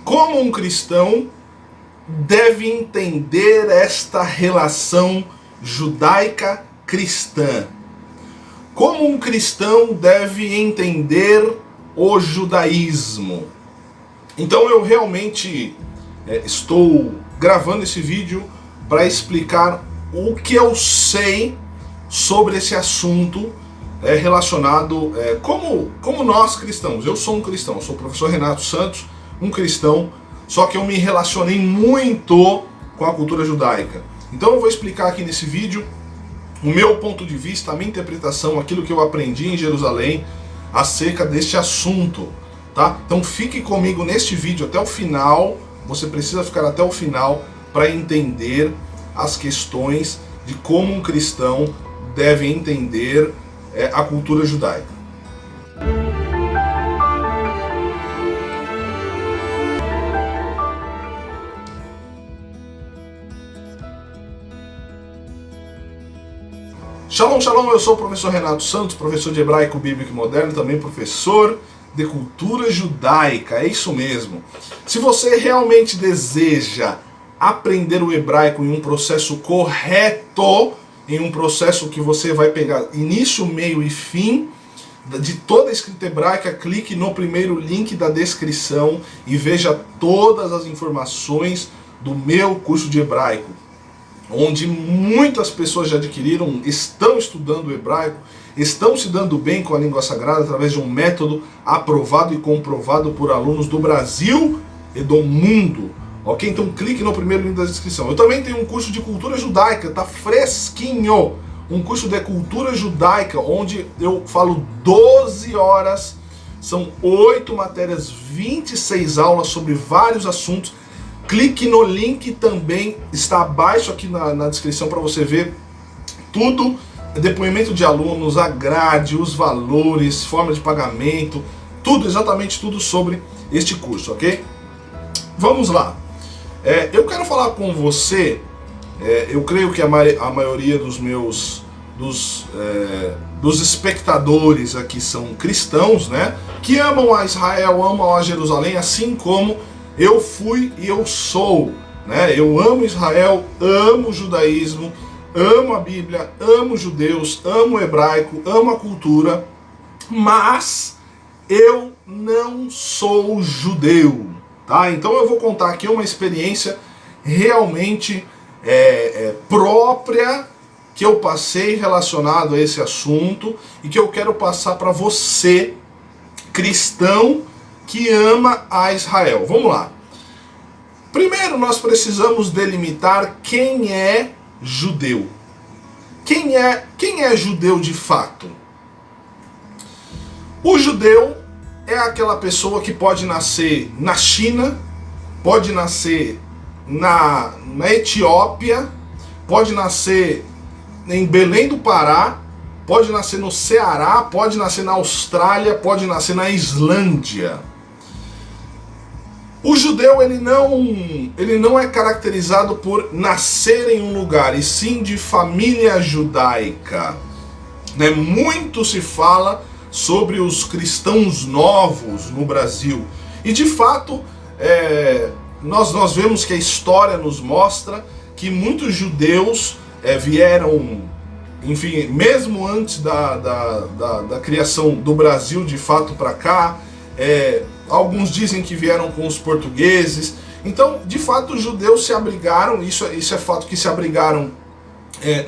Como um cristão deve entender esta relação judaica-cristã? Como um cristão deve entender o judaísmo? Então eu realmente estou gravando esse vídeo para explicar o que eu sei sobre esse assunto relacionado como nós cristãos. Eu sou um cristão, eu sou o professor Renato Santos, um cristão, só que eu me relacionei muito com a cultura judaica. Então eu vou explicar aqui nesse vídeo o meu ponto de vista, a minha interpretação, aquilo que eu aprendi em Jerusalém acerca deste assunto, tá? Então fique comigo neste vídeo até o final, você precisa ficar até o final para entender as questões de como um cristão deve entender a cultura judaica. Shalom, shalom, eu sou o professor Renato Santos, professor de hebraico bíblico e moderno, também professor de cultura judaica, é isso mesmo. Se você realmente deseja aprender o hebraico em um processo correto, em um processo que você vai pegar início, meio e fim de toda a escrita hebraica, clique no primeiro link da descrição e veja todas as informações do meu curso de hebraico, onde muitas pessoas já adquiriram, estão estudando o hebraico, estão se dando bem com a língua sagrada através de um método aprovado e comprovado por alunos do Brasil e do mundo. Ok? Então clique no primeiro link da descrição. Eu também tenho um curso de cultura judaica, tá fresquinho. Um curso de cultura judaica, onde eu falo 12 horas, são 8 matérias, 26 aulas sobre vários assuntos. Clique no link também, está abaixo aqui na descrição para você ver tudo, depoimento de alunos, a grade, os valores, forma de pagamento, tudo, exatamente tudo sobre este curso, ok? Vamos lá. Eu quero falar com você, eu creio que a maioria dos espectadores aqui são cristãos, né? Que amam a Israel, amam a Jerusalém, assim como eu fui e eu sou, né? Eu amo Israel, amo o judaísmo, amo a Bíblia, amo os judeus, amo o hebraico, amo a cultura, mas eu não sou judeu, tá? Então eu vou contar aqui uma experiência realmente própria que eu passei relacionado a esse assunto e que eu quero passar para você, cristão, que ama a Israel. Vamos lá. Primeiro nós precisamos delimitar quem é judeu. Quem é judeu de fato? O judeu é aquela pessoa que pode nascer na China, pode nascer na Etiópia, pode nascer em Belém do Pará, pode nascer no Ceará, pode nascer na Austrália, pode nascer na Islândia. O judeu ele não é caracterizado por nascer em um lugar, e sim de família judaica. Né? Muito se fala sobre os cristãos novos no Brasil. E de fato, nós vemos que a história nos mostra que muitos judeus vieram, enfim, mesmo antes da criação do Brasil de fato para cá. Alguns dizem que vieram com os portugueses. Então, de fato, os judeus se abrigaram, isso é fato, que se abrigaram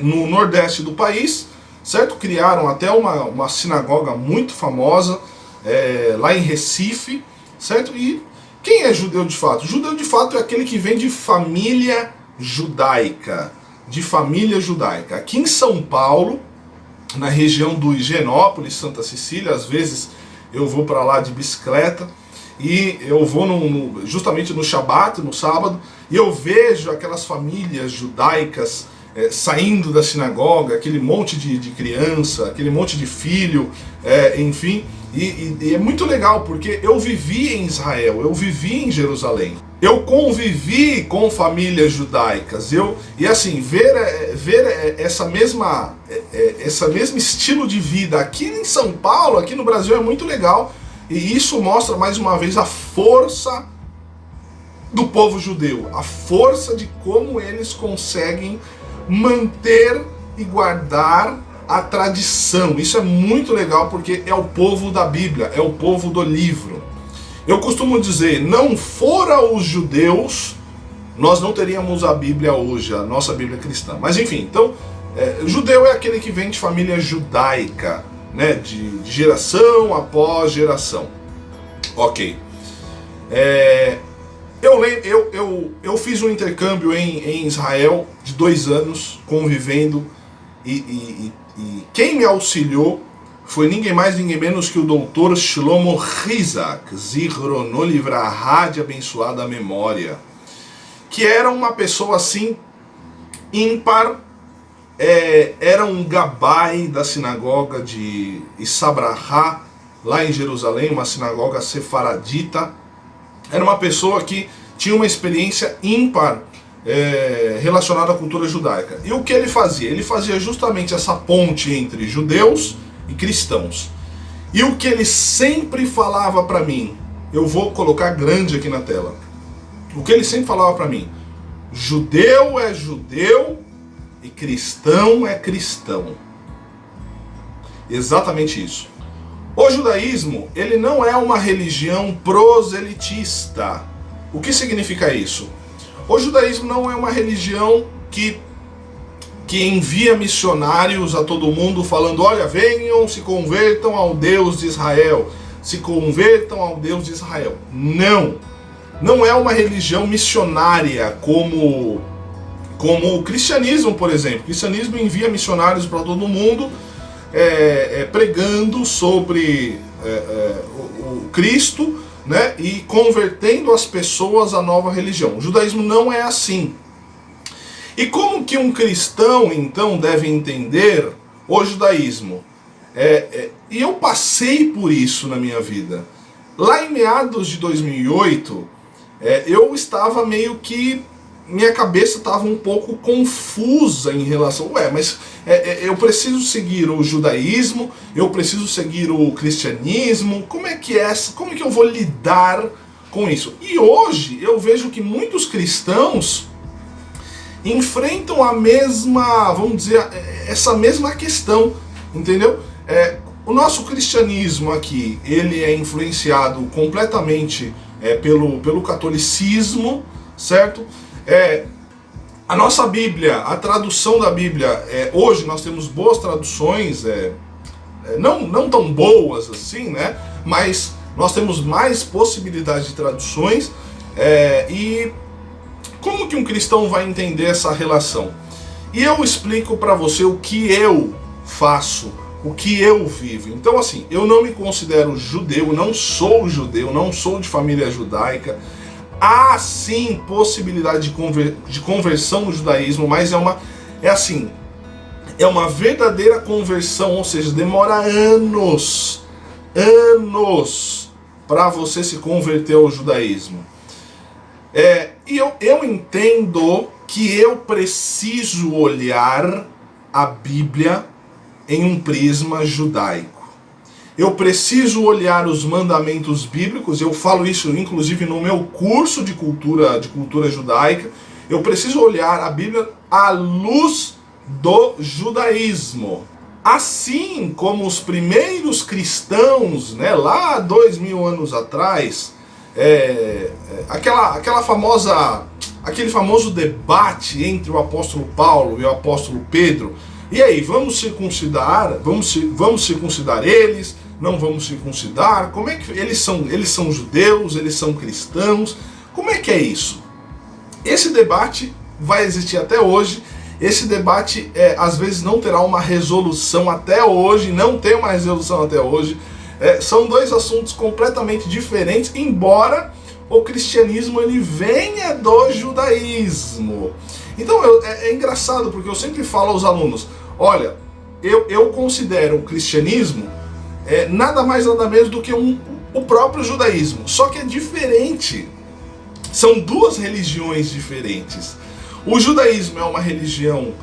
no nordeste do país, certo? Criaram até uma sinagoga muito famosa lá em Recife, certo? E quem é judeu de fato? Judeu de fato é aquele que vem de família judaica. De família judaica. Aqui em São Paulo, na região do Higienópolis, Santa Cecília, às vezes eu vou para lá de bicicleta e eu vou justamente no Shabat, no sábado, e eu vejo aquelas famílias judaicas saindo da sinagoga, aquele monte de criança, aquele monte de filho, enfim, e é muito legal porque eu vivi em Israel, eu vivi em Jerusalém. Eu convivi com famílias judaicas, e assim, ver essa mesma estilo de vida aqui em São Paulo, aqui no Brasil, é muito legal, e isso mostra mais uma vez a força do povo judeu, a força de como eles conseguem manter e guardar a tradição. Isso é muito legal porque é o povo da Bíblia, é o povo do livro. Eu costumo dizer, não fora os judeus, nós não teríamos a Bíblia hoje, a nossa Bíblia cristã. Mas enfim, então, judeu é aquele que vem de família judaica, né, de geração após geração. Ok. Eu fiz um intercâmbio em Israel de 2 anos, convivendo, e quem me auxiliou foi ninguém mais, ninguém menos que o doutor Shlomo Rizak, Zichrono Livrahá, de abençoada memória, que era uma pessoa assim, ímpar, era um gabai da sinagoga de Isabrahá, lá em Jerusalém, uma sinagoga sefaradita. Era uma pessoa que tinha uma experiência ímpar relacionada à cultura judaica. E o que ele fazia? Ele fazia justamente essa ponte entre judeus e cristãos. E o que ele sempre falava para mim, eu vou colocar grande aqui na tela. O que ele sempre falava para mim: judeu é judeu e cristão é cristão. Exatamente isso. O judaísmo, ele não é uma religião proselitista. O que significa isso? O judaísmo não é uma religião que envia missionários a todo mundo falando: olha, venham, se convertam ao Deus de Israel, se convertam ao Deus de Israel. Não. Não é uma religião missionária como o cristianismo, por exemplo. O cristianismo envia missionários para todo mundo, pregando sobre o Cristo, né, e convertendo as pessoas à nova religião. O judaísmo não é assim. E como que um cristão, então, deve entender o judaísmo? E eu passei por isso na minha vida. Lá em meados de 2008, eu estava meio que... minha cabeça estava um pouco confusa em relação... mas eu preciso seguir o judaísmo, eu preciso seguir o cristianismo, como é que eu vou lidar com isso? E hoje eu vejo que muitos cristãos enfrentam a mesma, vamos dizer, essa mesma questão, entendeu? O nosso cristianismo aqui, ele é influenciado completamente pelo catolicismo, certo? A nossa Bíblia, a tradução da Bíblia, hoje nós temos boas traduções, não tão boas assim, né? Mas nós temos mais possibilidades de traduções. E como que um cristão vai entender essa relação? E eu explico para você o que eu faço, o que eu vivo. Então, assim, eu não me considero judeu, não sou judeu, não sou de família judaica. Há sim possibilidade de conversão no judaísmo, mas é uma verdadeira conversão, ou seja, demora anos para você se converter ao judaísmo. E eu entendo que eu preciso olhar a Bíblia em um prisma judaico. Eu preciso olhar os mandamentos bíblicos, eu falo isso inclusive no meu curso de cultura judaica. Eu preciso olhar a Bíblia à luz do judaísmo. Assim como os primeiros cristãos, né, lá 2000 anos atrás, aquele famoso debate entre o apóstolo Paulo e o apóstolo Pedro. E aí, vamos circuncidar? Vamos circuncidar eles? Não vamos circuncidar? Como é que eles são judeus? Eles são cristãos? Como é que é isso? Esse debate vai existir até hoje. Esse debate às vezes não terá uma resolução até hoje. Não tem uma resolução até hoje. São dois assuntos completamente diferentes, embora o cristianismo ele venha do judaísmo. Então é engraçado, porque eu sempre falo aos alunos: olha, eu considero o cristianismo nada mais nada menos do que o próprio judaísmo, só que é diferente. São duas religiões diferentes. O judaísmo é uma religião,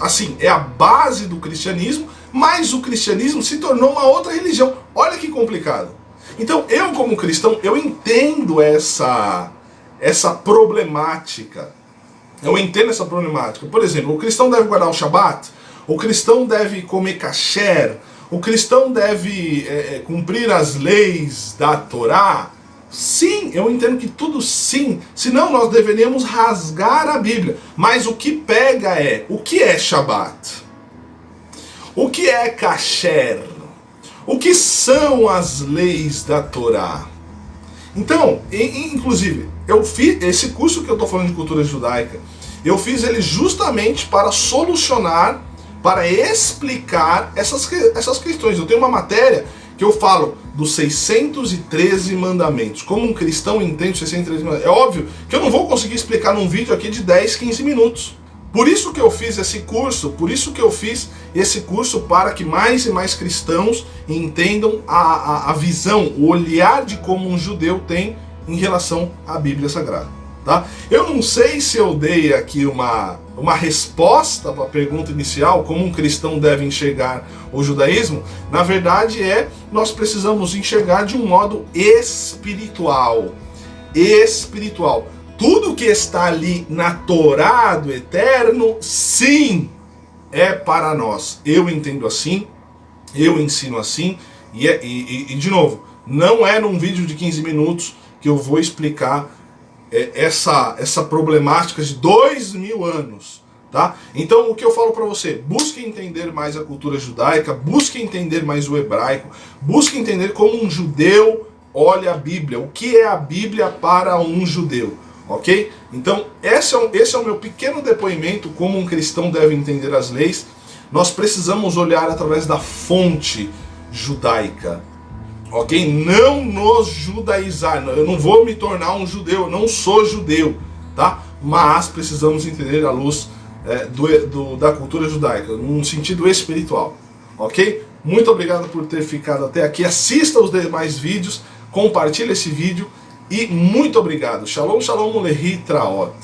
assim, é a base do cristianismo, mas o cristianismo se tornou uma outra religião. Olha que complicado. Então, eu como cristão, eu entendo essa problemática. Eu entendo essa problemática. Por exemplo, o cristão deve guardar o Shabat, o cristão deve comer kasher, o cristão deve cumprir as leis da Torá. Sim, eu entendo que tudo sim, senão nós deveríamos rasgar a Bíblia. Mas o que pega é, o que é Shabat? O que é kasher? O que são as leis da Torá? Então, inclusive, eu fiz esse curso que eu estou falando de cultura judaica, eu fiz ele justamente para solucionar, para explicar essas questões. Eu tenho uma matéria que eu falo dos 613 mandamentos. Como um cristão entende os 613 mandamentos. É óbvio que eu não vou conseguir explicar num vídeo aqui de 10, 15 minutos. Por isso que eu fiz esse curso, para que mais e mais cristãos entendam a visão, o olhar de como um judeu tem em relação à Bíblia Sagrada. Tá? Eu não sei se eu dei aqui uma resposta para a pergunta inicial, como um cristão deve enxergar o judaísmo. Na verdade nós precisamos enxergar de um modo espiritual. Tudo que está ali na Torá do Eterno, sim, é para nós. Eu entendo assim, eu ensino assim, e de novo, não é num vídeo de 15 minutos que eu vou explicar essa problemática de 2000 anos. Tá? Então o que eu falo para você, busque entender mais a cultura judaica, busque entender mais o hebraico, busque entender como um judeu olha a Bíblia, o que é a Bíblia para um judeu. Ok? Então, esse é o meu pequeno depoimento como um cristão deve entender as leis. Nós precisamos olhar através da fonte judaica. Ok? Não nos judaizar. Eu não vou me tornar um judeu, eu não sou judeu. Tá? Mas precisamos entender a luz da cultura judaica, num sentido espiritual. Ok? Muito obrigado por ter ficado até aqui. Assista os demais vídeos, compartilhe esse vídeo. E muito obrigado. Shalom, shalom, ulehi, traot.